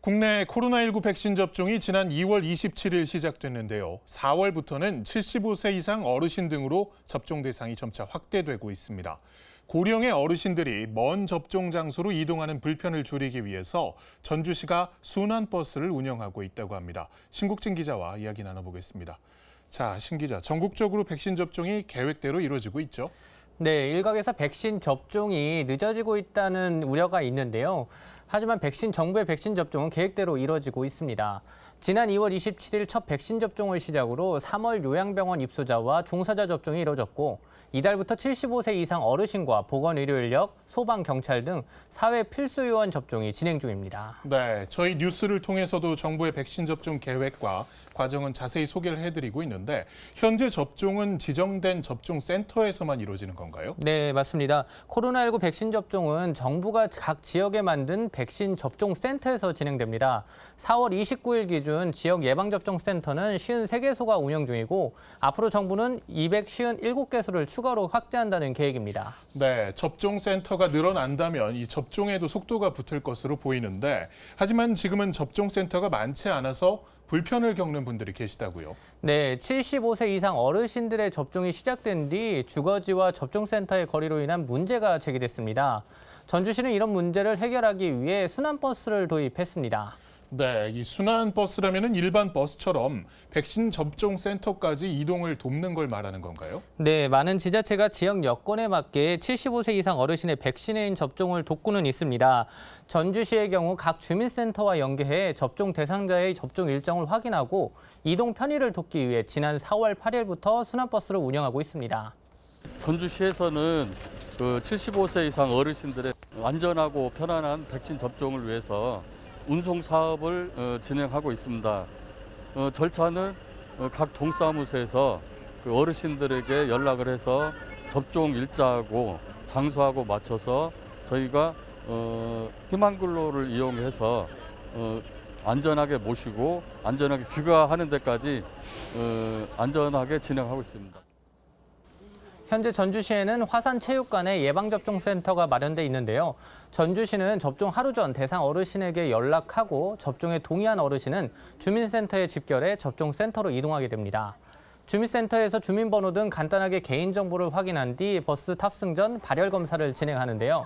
국내 코로나19 백신 접종이 지난 2월 27일 시작됐는데요. 4월부터는 75세 이상 어르신 등으로 접종 대상이 점차 확대되고 있습니다. 고령의 어르신들이 먼 접종 장소로 이동하는 불편을 줄이기 위해서 전주시가 순환버스를 운영하고 있다고 합니다. 신국진 기자와 이야기 나눠보겠습니다. 자, 신 기자, 전국적으로 백신 접종이 계획대로 이루어지고 있죠? 네, 일각에서 백신 접종이 늦어지고 있다는 우려가 있는데요. 하지만 정부의 백신 접종은 계획대로 이루어지고 있습니다. 지난 2월 27일 첫 백신 접종을 시작으로 3월 요양병원 입소자와 종사자 접종이 이루어졌고 이달부터 75세 이상 어르신과 보건의료 인력, 소방, 경찰 등 사회 필수 요원 접종이 진행 중입니다. 네, 저희 뉴스를 통해서도 정부의 백신 접종 계획과 과정은 자세히 소개를 해드리고 있는데 현재 접종은 지정된 접종센터에서만 이루어지는 건가요? 네, 맞습니다. 코로나19 백신 접종은 정부가 각 지역에 만든 백신 접종센터에서 진행됩니다. 4월 29일 기준 지역 예방접종센터는 53개소가 운영 중이고 앞으로 정부는 257개소를 추가로 확대한다는 계획입니다. 네, 접종센터가 늘어난다면 이 접종에도 속도가 붙을 것으로 보이는데 하지만 지금은 접종센터가 많지 않아서 불편을 겪는 분들이 계시다고요? 네, 75세 이상 어르신들의 접종이 시작된 뒤 주거지와 접종센터의 거리로 인한 문제가 제기됐습니다. 전주시는 이런 문제를 해결하기 위해 순환버스를 도입했습니다. 네, 이 순환버스라면 일반 버스처럼 백신 접종센터까지 이동을 돕는 걸 말하는 건가요? 네, 많은 지자체가 지역 여건에 맞게 75세 이상 어르신의 백신인 접종을 돕고는 있습니다. 전주시의 경우 각 주민센터와 연계해 접종 대상자의 접종 일정을 확인하고 이동 편의를 돕기 위해 지난 4월 8일부터 순환버스를 운영하고 있습니다. 전주시에서는 75세 이상 어르신들의 안전하고 편안한 백신 접종을 위해서 운송 사업을 진행하고 있습니다. 절차는 각 동사무소에서 어르신들에게 연락을 해서 접종 일자하고 장소하고 맞춰서 저희가 희망글로를 이용해서 안전하게 모시고 안전하게 귀가하는 데까지 안전하게 진행하고 있습니다. 현재 전주시에는 화산체육관에 예방접종센터가 마련돼 있는데요. 전주시는 접종 하루 전 대상 어르신에게 연락하고 접종에 동의한 어르신은 주민센터에 집결해 접종센터로 이동하게 됩니다. 주민센터에서 주민번호 등 간단하게 개인정보를 확인한 뒤 버스 탑승 전 발열 검사를 진행하는데요.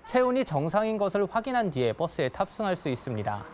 체온이 정상인 것을 확인한 뒤에 버스에 탑승할 수 있습니다.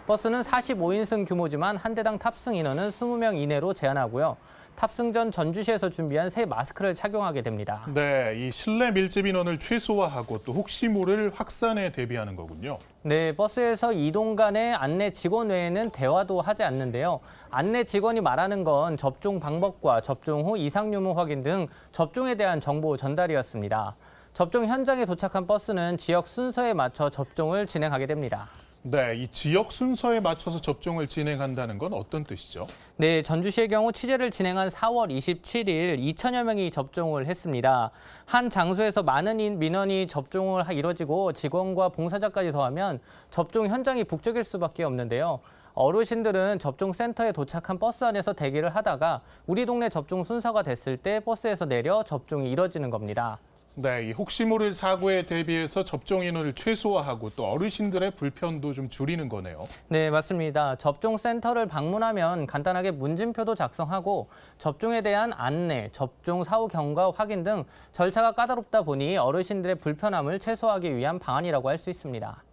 버스는 45인승 규모지만 한 대당 탑승 인원은 20명 이내로 제한하고요. 탑승 전 전주시에서 준비한 새 마스크를 착용하게 됩니다. 네, 이 실내 밀집 인원을 최소화하고 또 혹시 모를 확산에 대비하는 거군요. 네, 버스에서 이동 간의 안내 직원 외에는 대화도 하지 않는데요. 안내 직원이 말하는 건 접종 방법과 접종 후 이상 유무 확인 등 접종에 대한 정보 전달이었습니다. 접종 현장에 도착한 버스는 지역 순서에 맞춰 접종을 진행하게 됩니다. 네, 이 지역 순서에 맞춰서 접종을 진행한다는 건 어떤 뜻이죠? 네, 전주시의 경우 취재를 진행한 4월 27일 2천여 명이 접종을 했습니다. 한 장소에서 많은 민원이 접종을 이뤄지고 직원과 봉사자까지 더하면 접종 현장이 북적일 수밖에 없는데요. 어르신들은 접종센터에 도착한 버스 안에서 대기를 하다가 우리 동네 접종 순서가 됐을 때 버스에서 내려 접종이 이뤄지는 겁니다. 네, 이 혹시 모를 사고에 대비해서 접종 인원을 최소화하고 또 어르신들의 불편도 좀 줄이는 거네요. 네, 맞습니다. 접종센터를 방문하면 간단하게 문진표도 작성하고 접종에 대한 안내, 접종 사후 경과 확인 등 절차가 까다롭다 보니 어르신들의 불편함을 최소화하기 위한 방안이라고 할 수 있습니다.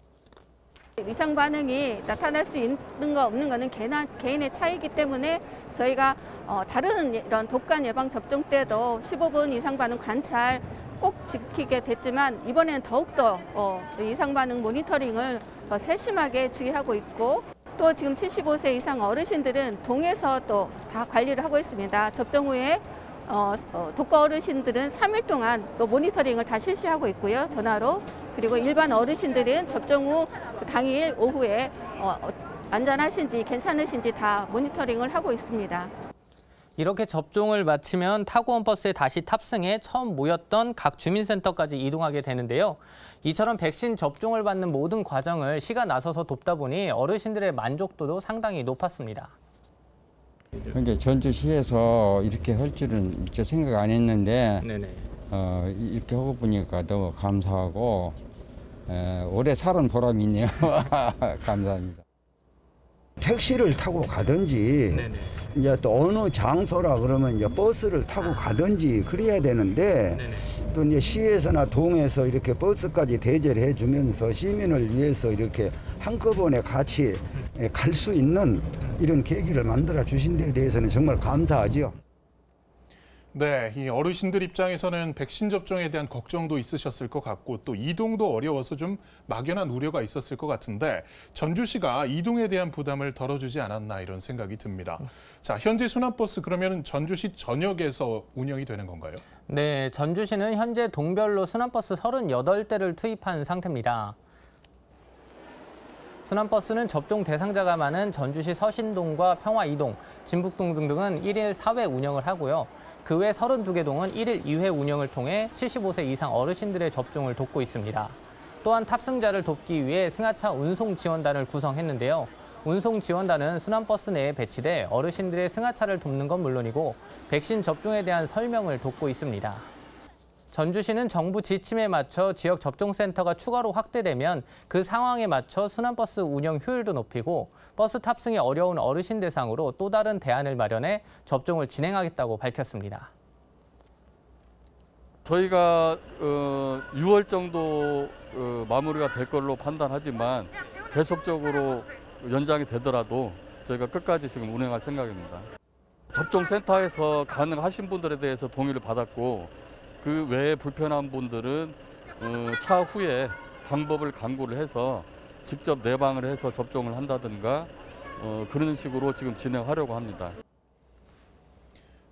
이상 반응이 나타날 수 있는 거 없는 거는 개인의 차이기 때문에 저희가 다른 이런 독감 예방 접종 때도 15분 이상 반응 관찰 꼭 지키게 됐지만 이번에는 더욱더 이상 반응 모니터링을 더 세심하게 주의하고 있고 또 지금 75세 이상 어르신들은 동에서 또 다 관리를 하고 있습니다. 접종 후에 독거 어르신들은 3일 동안 또 모니터링을 다 실시하고 있고요. 전화로. 그리고 일반 어르신들은 접종 후 그 당일 오후에 안전하신지 괜찮으신지 다 모니터링을 하고 있습니다. 이렇게 접종을 마치면 타고 온 버스에 다시 탑승해 처음 모였던 각 주민센터까지 이동하게 되는데요. 이처럼 백신 접종을 받는 모든 과정을 시가 나서서 돕다 보니 어르신들의 만족도도 상당히 높았습니다. 그러니까 전주시에서 이렇게 할 줄은 미처 생각 안 했는데 이렇게 하고 보니까 너무 감사하고 오래 살은 보람이 있네요. 감사합니다. 택시를 타고 가든지 네네. 이제 또 어느 장소라 그러면 이제 버스를 타고 가든지 그래야 되는데 네네. 또 이제 시에서나 동에서 이렇게 버스까지 대절해 주면서 시민을 위해서 이렇게 한꺼번에 같이 갈 수 있는 이런 계기를 만들어 주신 데 대해서는 정말 감사하지요. 네, 이 어르신들 입장에서는 백신 접종에 대한 걱정도 있으셨을 것 같고 또 이동도 어려워서 좀 막연한 우려가 있었을 것 같은데 전주시가 이동에 대한 부담을 덜어주지 않았나 이런 생각이 듭니다. 자, 현재 순환버스 그러면 전주시 전역에서 운영이 되는 건가요? 네, 전주시는 현재 동별로 순환버스 38대를 투입한 상태입니다. 순환버스는 접종 대상자가 많은 전주시 서신동과 평화이동, 진북동 등등은 1일 4회 운영을 하고요. 그 외 32개 동은 1일 2회 운영을 통해 75세 이상 어르신들의 접종을 돕고 있습니다. 또한 탑승자를 돕기 위해 승하차 운송 지원단을 구성했는데요. 운송 지원단은 순환버스 내에 배치돼 어르신들의 승하차를 돕는 건 물론이고 백신 접종에 대한 설명을 돕고 있습니다. 전주시는 정부 지침에 맞춰 지역 접종센터가 추가로 확대되면 그 상황에 맞춰 순환버스 운영 효율도 높이고 버스 탑승이 어려운 어르신 대상으로 또 다른 대안을 마련해 접종을 진행하겠다고 밝혔습니다. 저희가 6월 정도 마무리가 될 걸로 판단하지만 계속적으로 연장이 되더라도 저희가 끝까지 지금 운행할 생각입니다. 접종센터에서 가능하신 분들에 대해서 동의를 받았고 그 외에 불편한 분들은 차후에 방법을 강구를 해서 직접 내방을 해서 접종을 한다든가 그런 식으로 지금 진행하려고 합니다.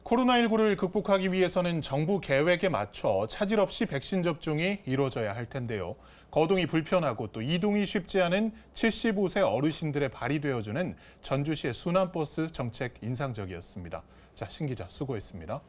코로나19를 극복하기 위해서는 정부 계획에 맞춰 차질 없이 백신 접종이 이루어져야 할 텐데요. 거동이 불편하고 또 이동이 쉽지 않은 75세 어르신들의 발이 되어주는 전주시의 순환버스 정책 인상적이었습니다. 자, 신 기자 수고했습니다.